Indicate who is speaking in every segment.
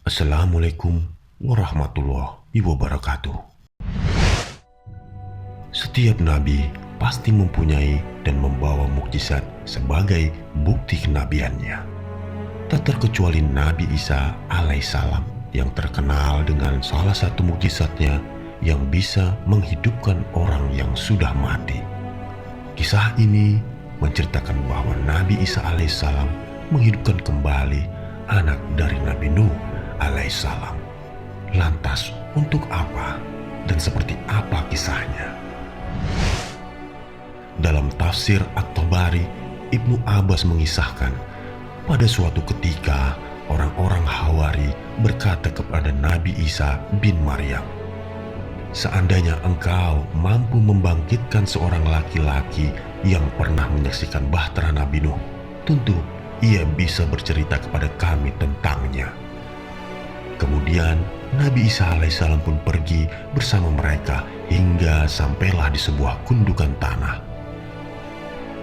Speaker 1: Assalamualaikum warahmatullahi wabarakatuh. Setiap nabi pasti mempunyai dan membawa mukjizat sebagai bukti kenabiannya. Tak terkecuali Nabi Isa alaihissalam yang terkenal dengan salah satu mukjizatnya yang bisa menghidupkan orang yang sudah mati. Kisah ini menceritakan bahwa Nabi Isa alaihissalam menghidupkan kembali anak dari Nabi Nuh alaihissalam. Lantas untuk apa dan seperti apa kisahnya? Dalam tafsir At-Tabari, Ibnu Abbas mengisahkan, pada suatu ketika orang-orang Hawari berkata kepada Nabi Isa bin Maryam, "Seandainya engkau mampu membangkitkan seorang laki-laki yang pernah menyaksikan bahtera Nabi Nuh, tentu ia bisa bercerita kepada kami tentangnya." Kemudian Nabi Isa alaihissalam pun pergi bersama mereka hingga sampailah di sebuah gundukan tanah.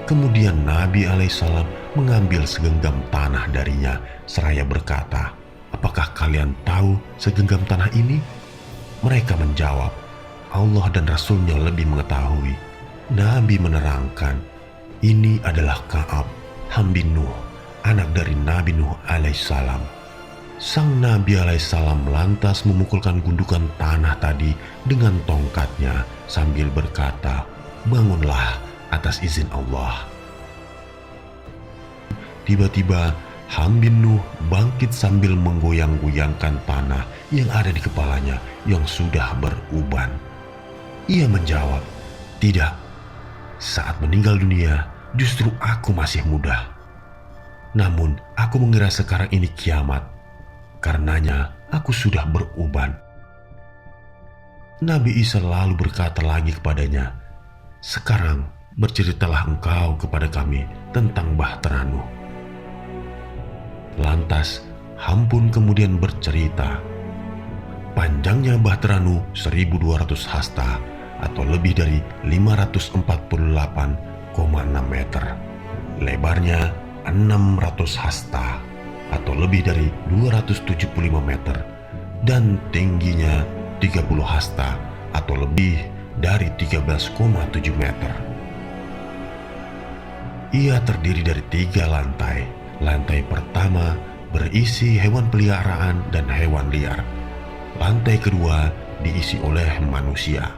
Speaker 1: Kemudian Nabi alaihissalam mengambil segenggam tanah darinya seraya berkata, "Apakah kalian tahu segenggam tanah ini?" Mereka menjawab, "Allah dan Rasulnya lebih mengetahui." Nabi menerangkan, "Ini adalah Ka'ab, hamba Nuh, anak dari Nabi Nuh alaihissalam." Sang Nabi alaihissalam lantas memukulkan gundukan tanah tadi dengan tongkatnya sambil berkata, "Bangunlah atas izin Allah." Tiba-tiba hamba Nuh bangkit sambil menggoyang-goyangkan tanah yang ada di kepalanya yang sudah beruban. Ia menjawab, "Tidak, saat meninggal dunia justru aku masih muda. Namun aku mengira sekarang ini kiamat. Karenanya aku sudah beruban." Nabi Isa lalu berkata lagi kepadanya, "Sekarang berceritalah engkau kepada kami tentang bahtera Nuh." Lantas Ham kemudian bercerita, panjangnya bahtera Nuh 1200 hasta atau lebih dari 548,6 meter. Lebarnya 600 hasta atau lebih dari 275 meter, dan tingginya 30 hasta atau lebih dari 13,7 meter. Ia terdiri dari 3 lantai. Lantai pertama berisi hewan peliharaan dan hewan liar. Lantai kedua diisi oleh manusia.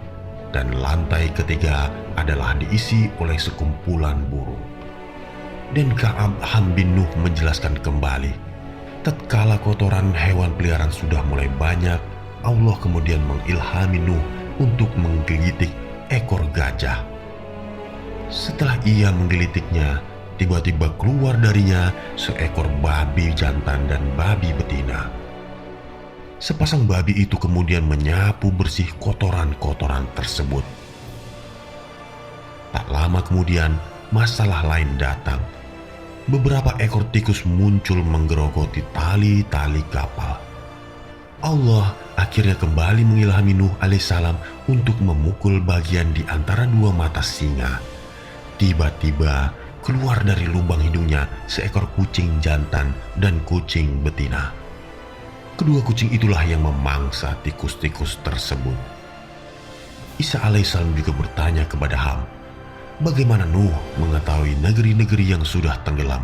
Speaker 1: Dan lantai ketiga adalah diisi oleh sekumpulan burung. Dan Ka'ab bin Nuh menjelaskan kembali, tatkala kotoran hewan peliharaan sudah mulai banyak, Allah kemudian mengilhami Nuh untuk menggelitik ekor gajah. Setelah ia menggelitiknya, tiba-tiba keluar darinya seekor babi jantan dan babi betina. Sepasang babi itu kemudian menyapu bersih kotoran-kotoran tersebut. Tak lama kemudian, masalah lain datang. Beberapa ekor tikus muncul menggerogoti tali-tali kapal. Allah akhirnya kembali mengilhami Nuh alaihissalam untuk memukul bagian di antara 2 mata singa. Tiba-tiba keluar dari lubang hidungnya seekor kucing jantan dan kucing betina. Kedua kucing itulah yang memangsa tikus-tikus tersebut. Isa alaihissalam juga bertanya kepada Ham, bagaimana Nuh mengetahui negeri-negeri yang sudah tenggelam?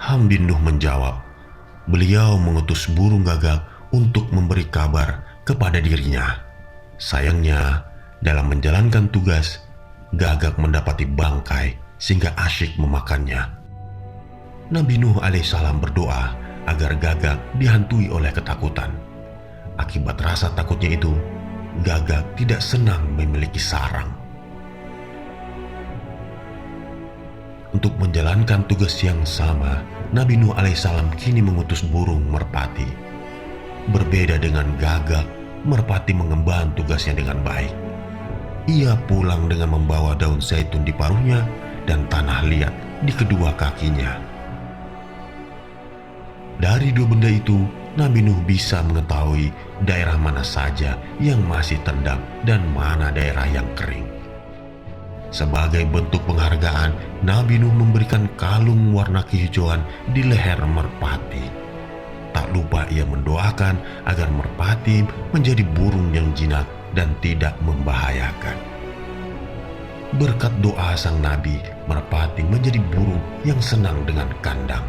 Speaker 1: Ham bin Nuh menjawab, beliau mengutus burung gagak untuk memberi kabar kepada dirinya. Sayangnya, dalam menjalankan tugas, gagak mendapati bangkai sehingga asyik memakannya. Nabi Nuh alaihissalam berdoa agar gagak dihantui oleh ketakutan. Akibat rasa takutnya itu, gagak tidak senang memiliki sarang. Untuk menjalankan tugas yang sama, Nabi Nuh alaihissalam kini mengutus burung merpati. Berbeda dengan gagak, merpati mengemban tugasnya dengan baik. Ia pulang dengan membawa daun zaitun di paruhnya dan tanah liat di kedua kakinya. Dari 2 benda itu, Nabi Nuh bisa mengetahui daerah mana saja yang masih tendang dan mana daerah yang kering. Sebagai bentuk penghargaan, Nabi Nuh memberikan kalung warna kehijauan di leher merpati. Tak lupa ia mendoakan agar merpati menjadi burung yang jinak dan tidak membahayakan. Berkat doa sang nabi, merpati menjadi burung yang senang dengan kandang.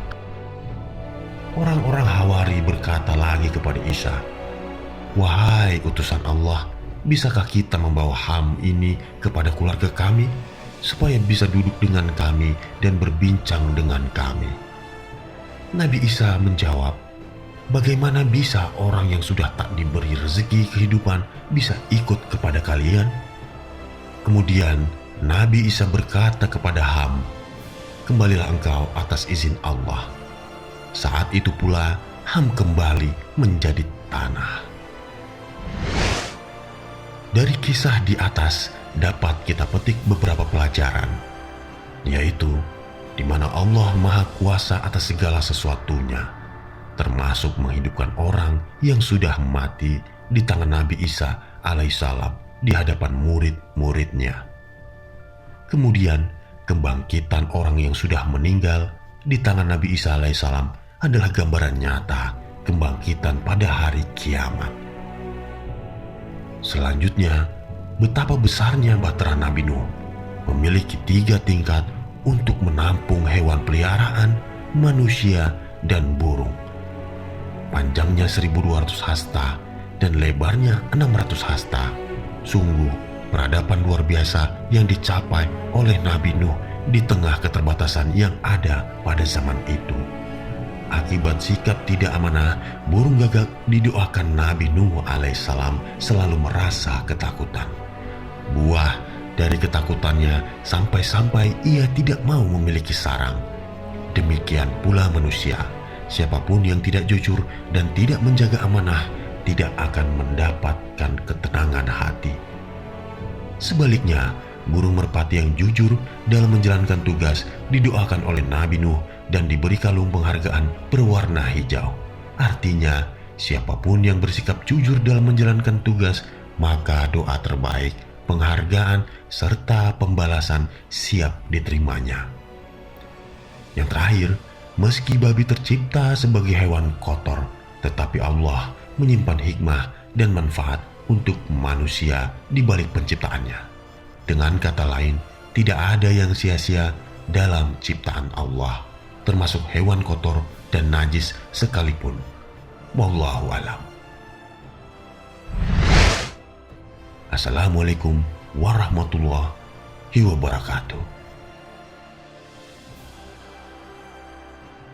Speaker 1: Orang-orang Hawari berkata lagi kepada Isa, "Wahai utusan Allah, bisakah kita membawa Ham ini kepada keluarga kami, supaya bisa duduk dengan kami dan berbincang dengan kami?" Nabi Isa menjawab, "Bagaimana bisa orang yang sudah tak diberi rezeki kehidupan bisa ikut kepada kalian?" Kemudian Nabi Isa berkata kepada Ham, "Kembalilah engkau atas izin Allah." Saat itu pula Ham kembali menjadi tanah. Dari kisah di atas dapat kita petik beberapa pelajaran, yaitu di mana Allah Maha Kuasa atas segala sesuatunya, termasuk menghidupkan orang yang sudah mati di tangan Nabi Isa alaihissalam di hadapan murid-muridnya. Kemudian kebangkitan orang yang sudah meninggal di tangan Nabi Isa alaihissalam adalah gambaran nyata kebangkitan pada hari kiamat. Selanjutnya, betapa besarnya bahtera Nabi Nuh memiliki 3 tingkat untuk menampung hewan peliharaan, manusia, dan burung. Panjangnya 1.200 hasta dan lebarnya 600 hasta. Sungguh peradaban luar biasa yang dicapai oleh Nabi Nuh di tengah keterbatasan yang ada pada zaman itu. Akibat sikap tidak amanah, burung gagak didoakan Nabi Nuh alaihissalam selalu merasa ketakutan. Buah dari ketakutannya sampai-sampai ia tidak mau memiliki sarang. Demikian pula manusia, siapapun yang tidak jujur dan tidak menjaga amanah tidak akan mendapatkan ketenangan hati. Sebaliknya, burung merpati yang jujur dalam menjalankan tugas didoakan oleh Nabi Nuh dan diberi kalung penghargaan berwarna hijau. Artinya, siapapun yang bersikap jujur dalam menjalankan tugas, maka doa terbaik, penghargaan, serta pembalasan siap diterimanya. Yang terakhir, meski babi tercipta sebagai hewan kotor, tetapi Allah menyimpan hikmah dan manfaat untuk manusia di balik penciptaannya. Dengan kata lain, tidak ada yang sia-sia dalam ciptaan Allah, termasuk hewan kotor dan najis sekalipun. Wallahu a'lam. Assalamualaikum warahmatullahi wabarakatuh.